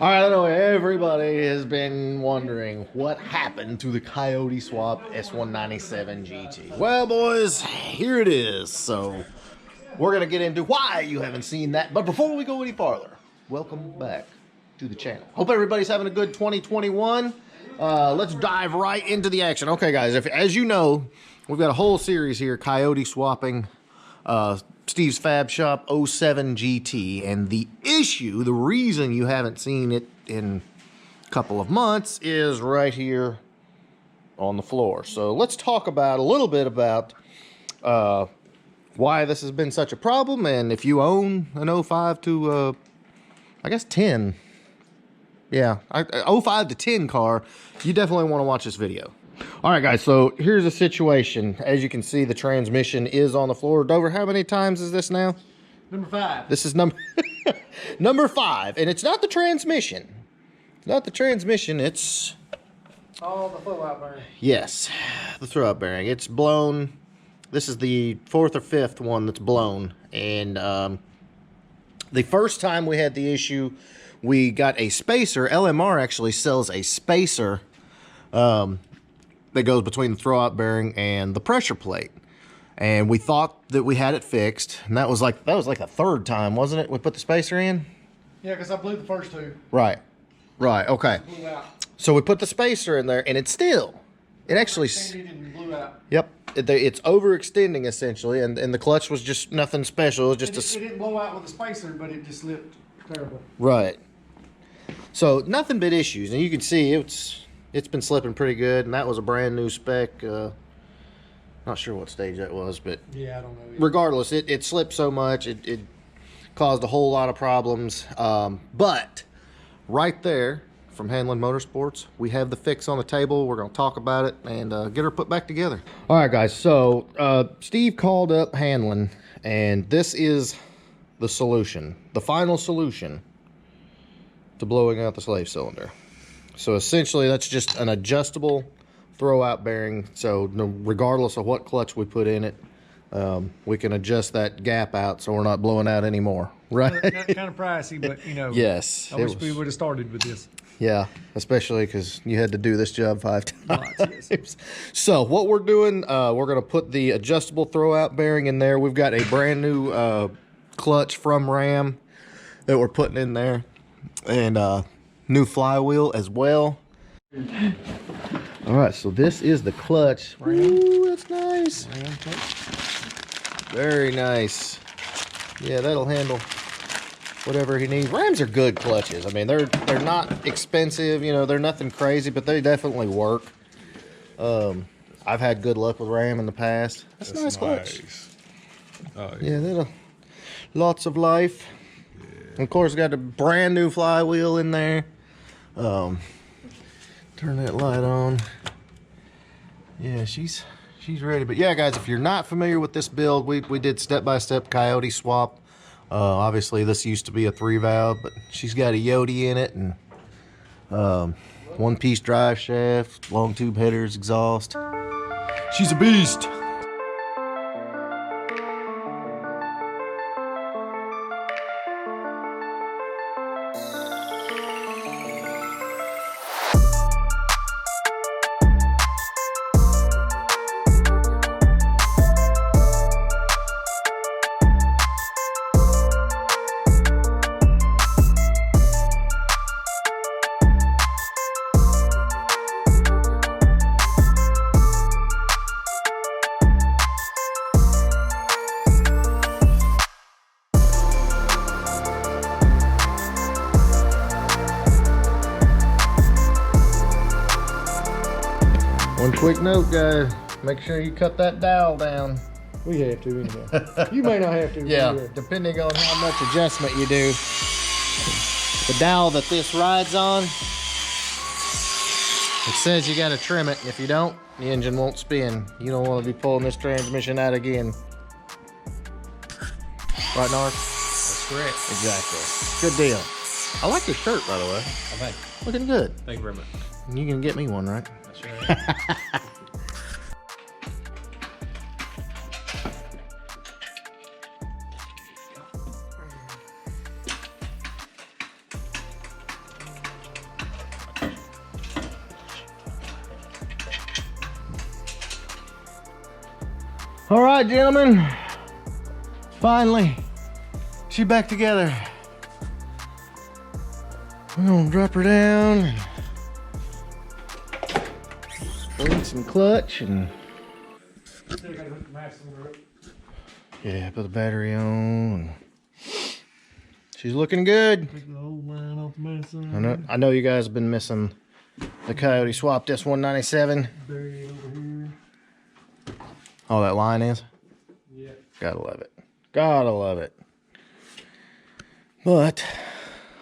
All right, I know everybody has been wondering what happened to the Coyote Swap S197 GT. Well, boys, here it is. So we're going to get into why you haven't seen that. But before we go any farther, welcome back to the channel. Hope everybody's having a good 2021. Let's dive right into the action. Okay, guys, as you know, we've got a whole series here, Coyote Swapping Steve's Fab Shop 07 GT, and the reason you haven't seen it in a couple of months is right here on the floor. So let's talk about a little bit about why this has been such a problem, and if you own an 05 to I guess 10, yeah, 05 to 10 car, you definitely want to watch this video. All right, guys, so here's the situation. As you can see, the transmission is on the floor. Dover, how many times is this now? Number 5. This is number 5, and it's not the transmission. Not the transmission, it's... Oh, the throw-out bearing. Yes, the throw-out bearing. It's blown. This is the 4th or 5th one that's blown. And the first time we had the issue, we got a spacer. LMR actually sells a spacer that goes between the throw-out bearing and the pressure plate, and we thought that we had it fixed, and that was like the third time, wasn't it, we put the spacer in? Yeah, because I blew the first two. Right, okay. Blew out. So we put the spacer in there, and it actually Extended and blew out. Yep, it's overextending essentially, and the clutch was just nothing special. It was just it didn't blow out with the spacer, but it just slipped terrible. Right. So nothing but issues, and you can see it's been slipping pretty good, and that was a brand new spec. Not sure what stage that was, but yeah, I don't know. Regardless, it slipped so much, it caused a whole lot of problems. But right there from Hanlon Motorsports, we have the fix on the table. We're going to talk about it and get her put back together. All right, guys. So Steve called up Hanlon, and this is the solution, the final solution to blowing out the slave cylinder. So essentially, that's just an adjustable throw-out bearing. So regardless of what clutch we put in it, we can adjust that gap out so we're not blowing out anymore. Right? Kind of pricey, but you know. Yes. I wish we would have started with this. Yeah, especially because you had to do this job 5 times. Yes. So what we're doing, we're going to put the adjustable throw-out bearing in there. We've got a brand new clutch from Ram that we're putting in there, and new flywheel as well. All right, so this is the clutch. Ooh, that's nice. Very nice. Yeah, that'll handle whatever he needs. Rams are good clutches. I mean, they're not expensive, you know, they're nothing crazy, but they definitely work. I've had good luck with Ram in the past. That's a nice clutch. Yeah, that'll lots of life. Yeah. And of course, got a brand new flywheel in there. Turn that light on. Yeah, she's ready. But yeah, guys, if you're not familiar with this build, we did step-by-step Coyote swap. Obviously, this used to be a 3-valve, but she's got a Yodi in it, and 1-piece drive shaft, long tube headers, exhaust. She's a beast. One quick note, guys, make sure you cut that dowel down. We have to anyway. You may not have to. Yeah, depending on how much adjustment you do. The dowel that this rides on, it says you gotta trim it. If you don't, the engine won't spin. You don't wanna be pulling this transmission out again. Right, Narc? That's correct. Exactly. Good deal. I like your shirt, by the way. Oh, thank you. Looking good. Thank you very much. You can get me one, right? That's right. All right, gentlemen. Finally, she's back together. We're gonna drop her down and put in some clutch and yeah, put the battery on. She's looking good. I know you guys have been missing the Coyote swapped S197. Oh, that line is? Yeah. Gotta love it. Gotta love it. But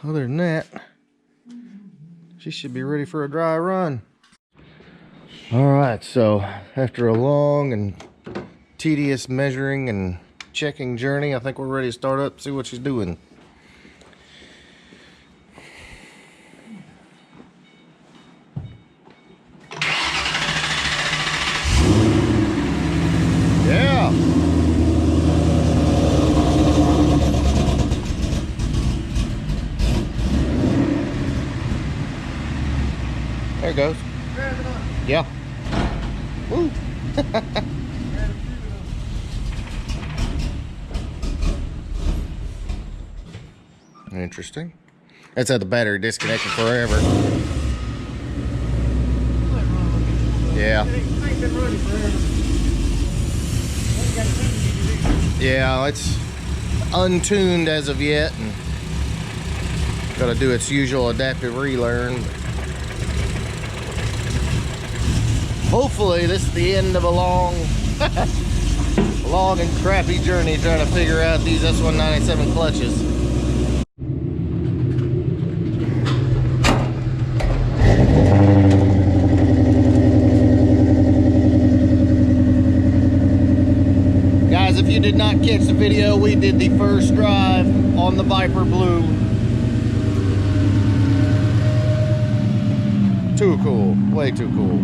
other than that, she should be ready for a dry run. All right, so after a long and tedious measuring and checking journey, I think we're ready to start up, see what she's doing. Yeah. There it goes. Yeah. Woo. Interesting. That's how the battery disconnected forever. Yeah. Yeah, it's untuned as of yet, and gotta do its usual adaptive relearn. Hopefully this is the end of a long long and crappy journey trying to figure out these S197 clutches. Guys, if you did not catch the video, we did the first drive on the Viper Blue. Too cool, way too cool.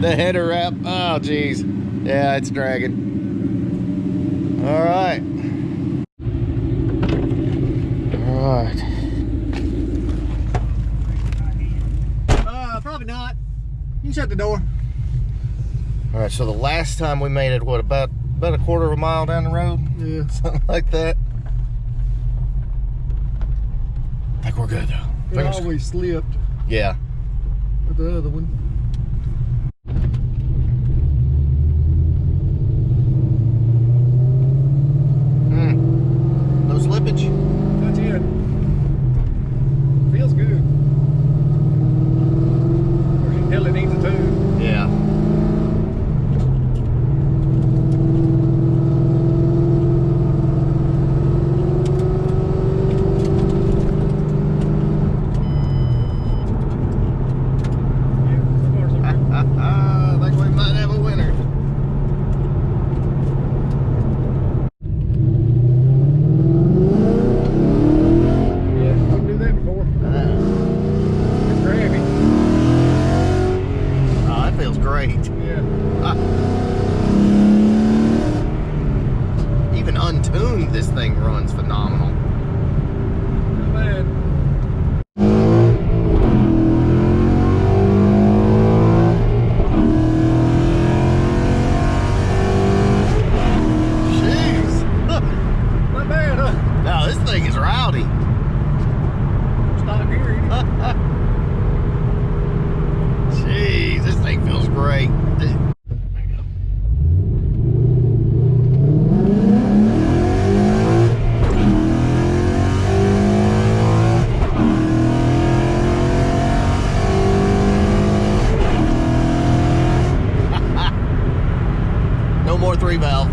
The header wrap, oh geez. Yeah, it's dragging. All right. All right. Probably not. You can shut the door. All right, so the last time we made it, what, about a quarter of a mile down the road? Yeah. Something like that. I think we're good though. It always slipped Yeah. with the other one. No slippage. That's it. Feels good. Or you can tell it needs a tune. Yeah. I think we might have a winner. Yeah, couldn't do that before. It's gravy. Oh, that feels great. Yeah. Even untuned, this thing runs phenomenal. Not bad. Jeez. Not bad, huh? No, this thing is rowdy. Stop here. Jeez, this thing feels great. No more 3-valve.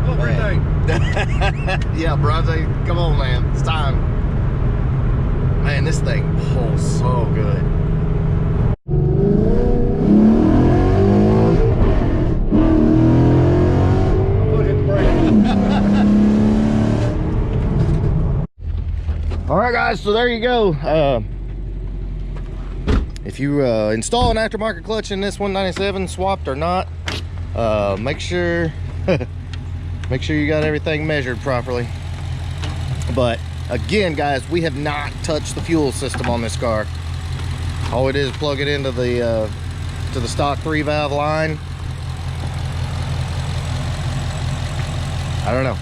Oh, birthday. Yeah, Bronze, come on, man. It's time. Man, this thing pulls so good. Put it in the brake. All right, guys, so there you go. If you install an aftermarket clutch in this 197, swapped or not, make sure make sure you got everything measured properly. But again, guys, we have not touched the fuel system on this car. All we did is plug it into the to the stock 3-valve line. I don't know.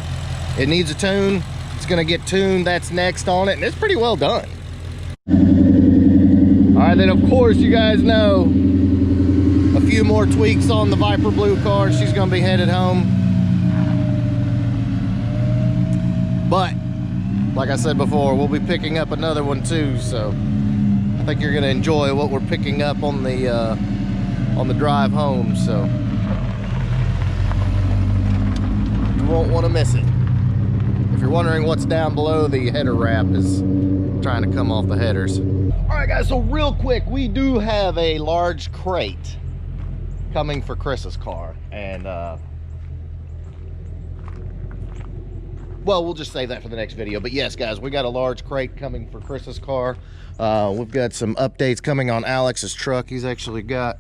It needs a tune. It's gonna get tuned. That's next on it, and it's pretty well done. All right, then of course you guys know a few more tweaks on the Viper Blue car. She's gonna be headed home. But like I said before, we'll be picking up another one too, so I think you're gonna enjoy what we're picking up on the drive home, so you won't want to miss it. If you're wondering what's down below, the header wrap is trying to come off the headers. All right, guys, so real quick, we do have a large crate coming for Chris's car, and well, we'll just save that for the next video. But yes, guys, we got a large crate coming for Chris's car. We've got some updates coming on Alex's truck. He's actually got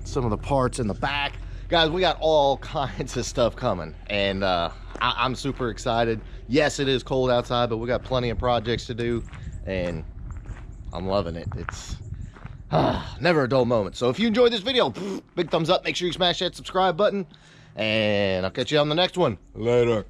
some of the parts in the back. Guys, we got all kinds of stuff coming, and I'm super excited. Yes, it is cold outside, but we got plenty of projects to do, and I'm loving it. It's never a dull moment. So if you enjoyed this video, big thumbs up. Make sure you smash that subscribe button, and I'll catch you on the next one. Later.